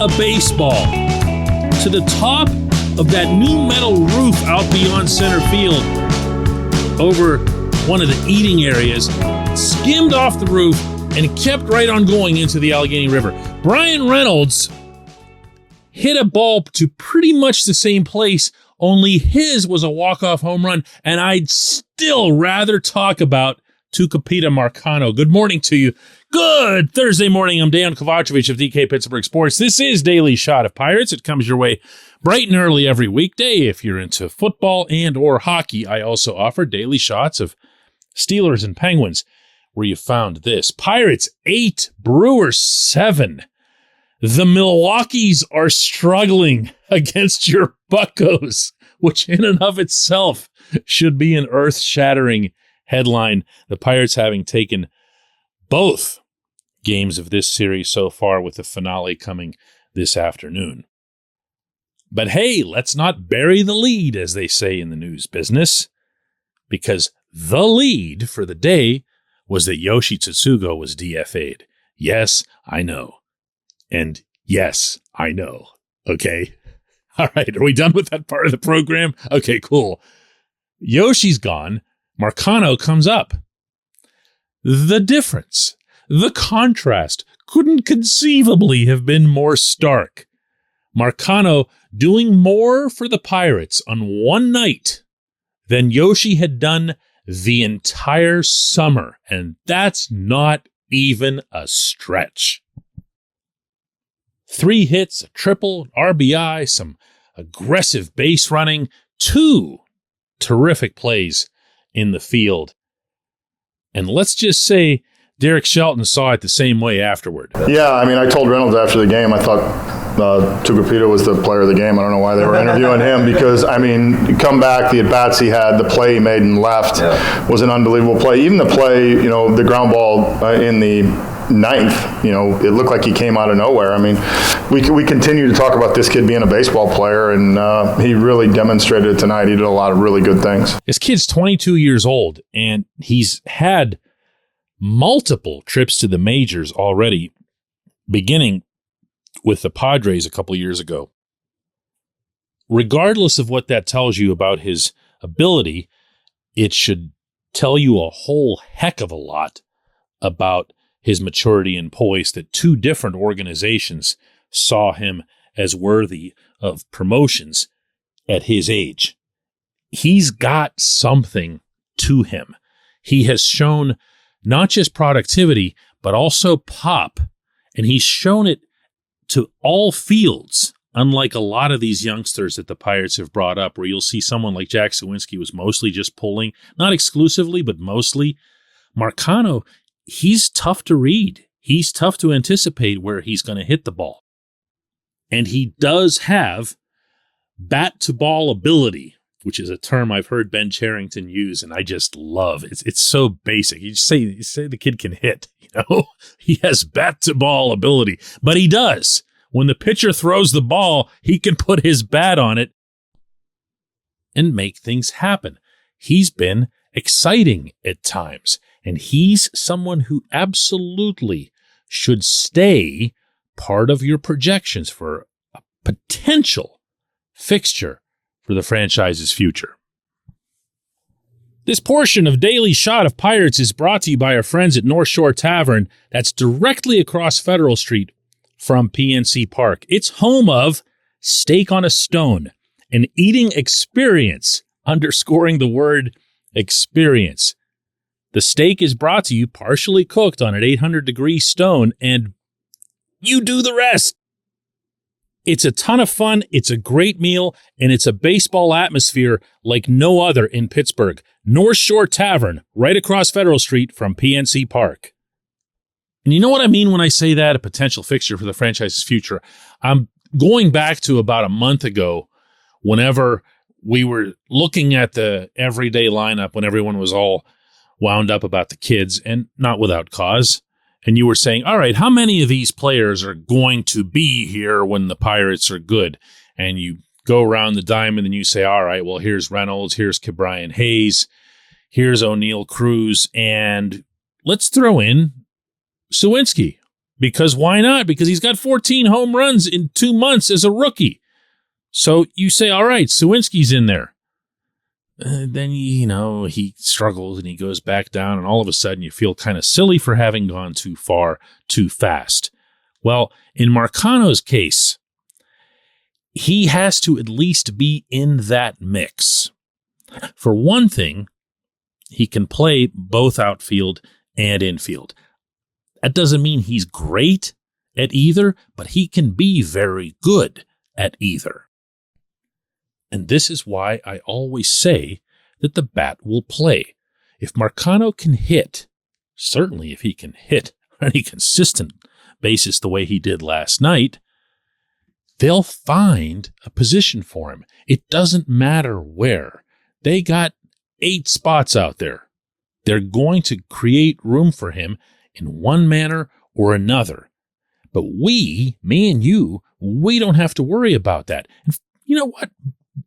a baseball to the top of that new metal roof out beyond center field over one of the eating areas, skimmed off the roof, and kept right on going into the Allegheny River. Brian Reynolds hit a ball to pretty much the same place, only his was a walk-off home run, and I'd still rather talk about Tucupita Marcano. Good morning to you. Good Thursday morning. I'm Dejan Kovacevic of DK Pittsburgh Sports. This is Daily Shot of Pirates. It comes your way bright and early every weekday. If you're into football and or hockey, I also offer daily shots of Steelers and Penguins, where you found this. Pirates 8, Brewers 7. The Milwaukees are struggling against your Buccos, which in and of itself should be an earth-shattering headline. The Pirates having taken both games of this series so far, with the finale coming this afternoon. But hey, let's not bury the lead, as they say in the news business, because the lead for the day was that Yoshi Tsutsugo was DFA'd. Yes, I know. And yes, I know. Okay. All right. Are we done with that part of the program? Okay, cool. Yoshi's gone. Marcano comes up. The difference, the contrast couldn't conceivably have been more stark. Marcano doing more for the Pirates on one night than Yoshi had done the entire summer. And that's not even a stretch. 3 hits, a triple, RBI, some aggressive base running, 2 terrific plays in the field. And let's just say Derek Shelton saw it the same way afterward. Yeah, I mean, I told Reynolds after the game, I thought Tucupita was the player of the game. I don't know why they were interviewing him because, I mean, you come back, the at-bats he had, the play he made and left was an unbelievable play. Even the play, the ground ball in the ninth, it looked like he came out of nowhere. I mean, we continue to talk about this kid being a baseball player, and he really demonstrated it tonight. He did a lot of really good things. This kid's 22 years old, and he's had multiple trips to the majors already, beginning with the Padres a couple years ago. Regardless of what that tells you about his ability, it should tell you a whole heck of a lot about his maturity and poise, that 2 different organizations saw him as worthy of promotions at his age. He's got something to him. He has shown not just productivity, but also pop, and he's shown it to all fields, unlike a lot of these youngsters that the Pirates have brought up, where you'll see someone like Jack Suwinski was mostly just pulling, not exclusively, but mostly. Marcano, he's tough to read. He's tough to anticipate where he's going to hit the ball. And he does have bat-to-ball ability, which is a term I've heard Ben Cherington use, and I just love. It's so basic. You say the kid can hit, He has bat-to-ball ability, but he does. When the pitcher throws the ball, he can put his bat on it and make things happen. He's been exciting at times, and he's someone who absolutely should stay part of your projections for a potential fixture for the franchise's future. This portion of Daily Shot of Pirates is brought to you by our friends at North Shore Tavern, that's directly across Federal Street from PNC Park. It's home of Steak on a Stone, an eating experience, underscoring the word experience. The steak is brought to you partially cooked on an 800-degree stone, and you do the rest. It's a ton of fun, it's a great meal, and it's a baseball atmosphere like no other in Pittsburgh. North Shore Tavern, right across Federal Street from PNC Park. And you know what I mean when I say that, a potential fixture for the franchise's future? I'm going back to about a month ago, whenever we were looking at the everyday lineup, when everyone was all wound up about the kids, and not without cause. And you were saying, all right, how many of these players are going to be here when the Pirates are good? And you go around the diamond and you say, all right, well, here's Reynolds, here's Ke'Bryan Hayes, here's O'Neal Cruz, and let's throw in Suwinski. Because why not? Because he's got 14 home runs in 2 months as a rookie. So you say, all right, Suwinski's in there. Then, he struggles and he goes back down, and all of a sudden you feel kind of silly for having gone too far, too fast. Well, in Marcano's case, he has to at least be in that mix. For one thing, he can play both outfield and infield. That doesn't mean he's great at either, but he can be very good at either. And this is why I always say that the bat will play. If Marcano can hit, certainly if he can hit on any consistent basis the way he did last night, they'll find a position for him. It doesn't matter where. They got 8 spots out there. They're going to create room for him in one manner or another. But me and you, we don't have to worry about that. And you know what?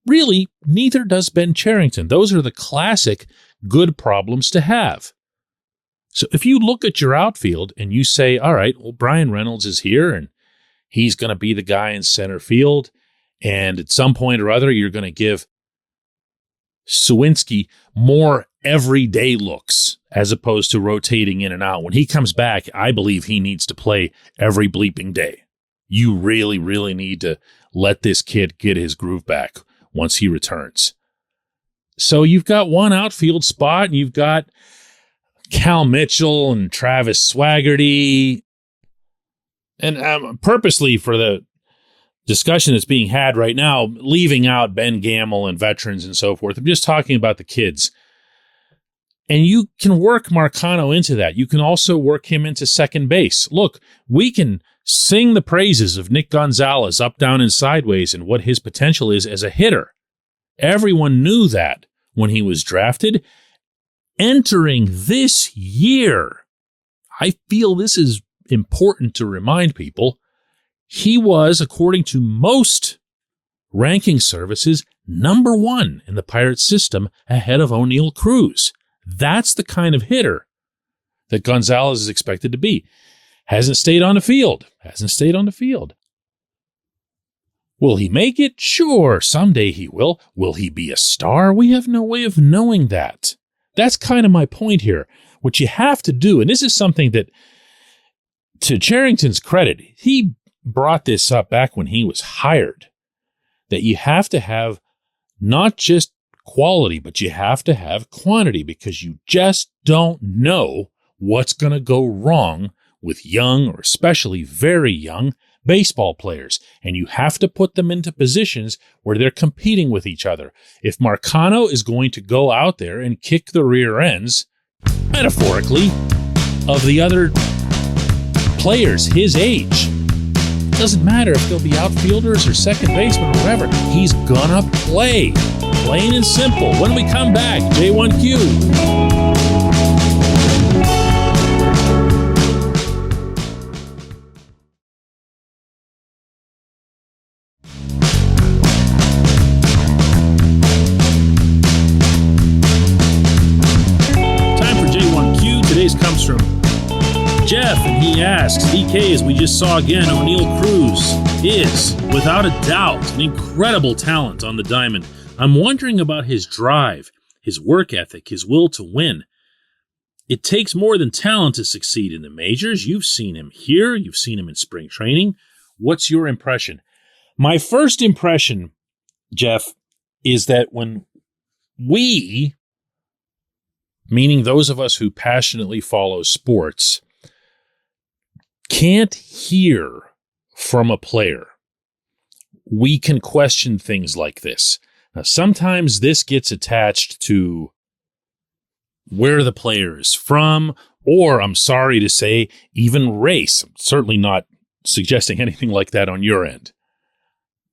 Really, neither does Ben Cherington. Those are the classic good problems to have. So if you look at your outfield and you say, all right, well, Brian Reynolds is here and he's going to be the guy in center field, and at some point or other, you're going to give Suwinski more everyday looks as opposed to rotating in and out. When he comes back, I believe he needs to play every bleeping day. You really, really need to let this kid get his groove back once he returns. So you've got one outfield spot, and you've got Cal Mitchell and Travis Swaggerty. And purposely for the discussion that's being had right now, leaving out Ben Gamel and veterans and so forth, I'm just talking about the kids. And you can work Marcano into that. You can also work him into second base. Look, we can sing the praises of Nick Gonzalez up, down, and sideways and what his potential is as a hitter. Everyone knew that when he was drafted. Entering this year, I feel this is important to remind people, he was, according to most ranking services, number 1 in the Pirates system ahead of O'Neal Cruz. That's the kind of hitter that Gonzalez is expected to be. Hasn't stayed on the field. Will he make it? Sure, someday he will. Will he be a star? We have no way of knowing that. That's kind of my point here. What you have to do, and this is something that, to Cherington's credit, he brought this up back when he was hired, that you have to have not just quality, but you have to have quantity, because you just don't know what's going to go wrong with young, or especially very young, baseball players. And you have to put them into positions where they're competing with each other. If Marcano is going to go out there and kick the rear ends, metaphorically, of the other players his age, it doesn't matter if they'll be outfielders or second baseman or whatever, he's gonna play. Plain and simple. When we come back, J1Q. Comes from Jeff, and he asks, DK, as we just saw again, O'Neal Cruz is, without a doubt, an incredible talent on the diamond. I'm wondering about his drive, his work ethic, his will to win. It takes more than talent to succeed in the majors. You've seen him here. You've seen him in spring training. What's your impression? My first impression, Jeff, is that when we, meaning those of us who passionately follow sports, can't hear from a player, we can question things like this. Now, sometimes this gets attached to where the player is from, or, I'm sorry to say, even race. I'm certainly not suggesting anything like that on your end.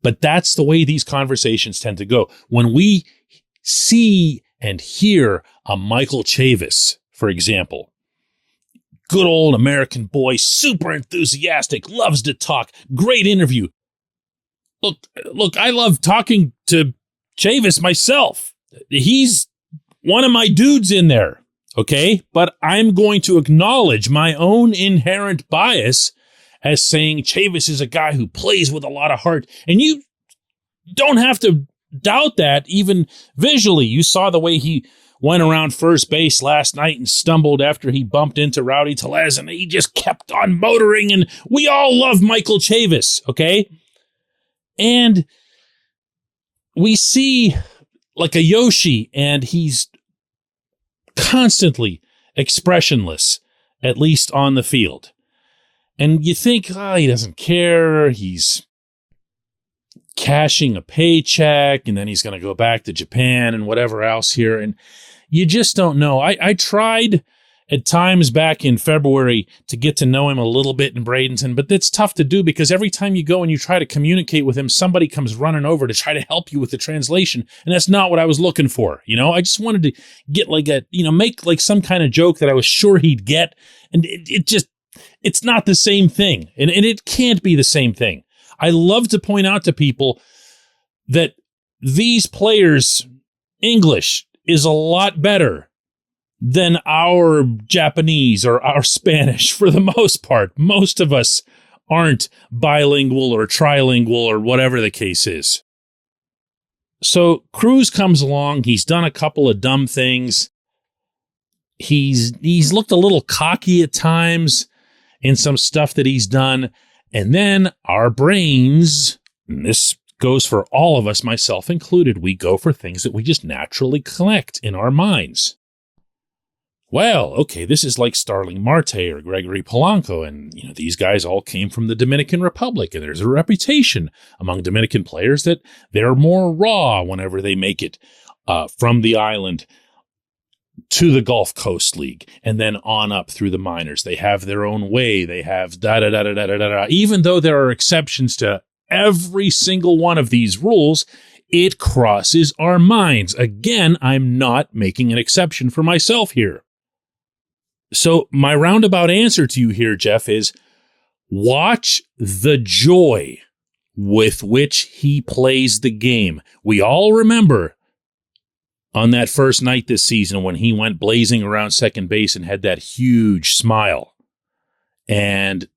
But that's the way these conversations tend to go. When we see and hear a Michael Chavis, for example, good old American boy, super enthusiastic, loves to talk, great interview. Look, I love talking to Chavis myself. He's one of my dudes in there, okay? But I'm going to acknowledge my own inherent bias as saying Chavis is a guy who plays with a lot of heart. And you don't have to doubt that even visually. You saw the way he went around first base last night and stumbled after he bumped into Rowdy Tellez, and he just kept on motoring, and we all love Michael Chavis, okay? And we see like a Yoshi, and he's constantly expressionless, at least on the field. And you think, he doesn't care, he's cashing a paycheck, and then he's going to go back to Japan and whatever else here, and you just don't know. I tried at times back in February to get to know him a little bit in Bradenton, but that's tough to do because every time you go and you try to communicate with him, somebody comes running over to try to help you with the translation, and that's not what I was looking for. I just wanted to get make like some kind of joke that I was sure he'd get, and it's not the same thing, and it can't be the same thing. I love to point out to people that these players' English is a lot better than our Japanese or our Spanish for the most part. Most of us aren't bilingual or trilingual or whatever the case is. So Cruz comes along. He's done a couple of dumb things. He's looked a little cocky at times in some stuff that he's done. And then our brains, and this goes for all of us, myself included, we go for things that we just naturally collect in our minds. Well, okay, this is like Starling Marte or Gregory Polanco, and these guys all came from the Dominican Republic, and there's a reputation among Dominican players that they're more raw whenever they make it from the island to the Gulf Coast League, and then on up through the minors. They have their own way. They have da-da-da-da-da-da-da. Even though there are exceptions to every single one of these rules, it crosses our minds. Again, I'm not making an exception for myself here. So my roundabout answer to you here, Jeff, is watch the joy with which he plays the game. We all remember on that first night this season when he went blazing around second base and had that huge smile. And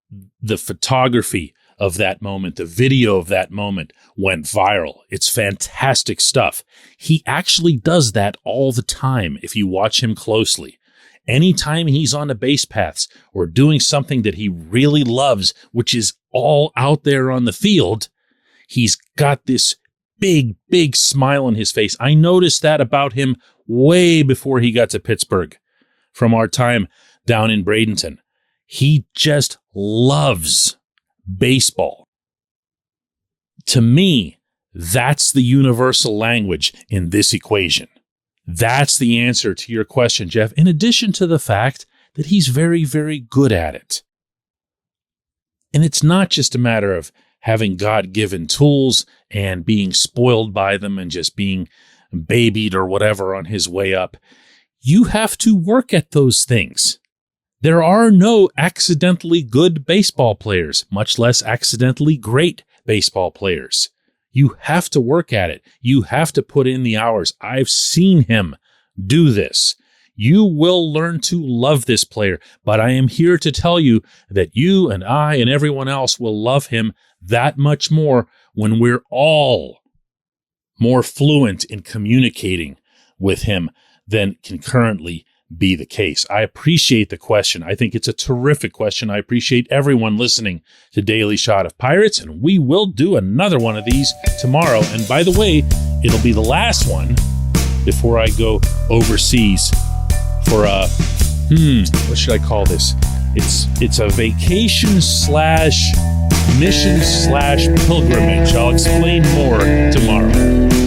the photography of that moment, the video of that moment went viral. It's fantastic stuff. He actually does that all the time if you watch him closely. Anytime he's on the base paths or doing something that he really loves, which is all out there on the field, he's got this big, big smile on his face. I noticed that about him way before he got to Pittsburgh from our time down in Bradenton. He just loves baseball. To me, that's the universal language in this equation. That's the answer to your question, Jeff, in addition to the fact that he's very, very good at it. And it's not just a matter of having God-given tools and being spoiled by them and just being babied or whatever on his way up. You have to work at those things. There are no accidentally good baseball players, much less accidentally great baseball players. You have to work at it. You have to put in the hours. I've seen him do this. You will learn to love this player, but I am here to tell you that you and I and everyone else will love him that much more when we're all more fluent in communicating with him than can currently be the case. I appreciate the question. I think it's a terrific question. I appreciate everyone listening to Daily Shot of Pirates, and we will do another one of these tomorrow. And by the way, it'll be the last one before I go overseas for a, what should I call this? It's a vacation / mission / pilgrimage. I'll explain more tomorrow.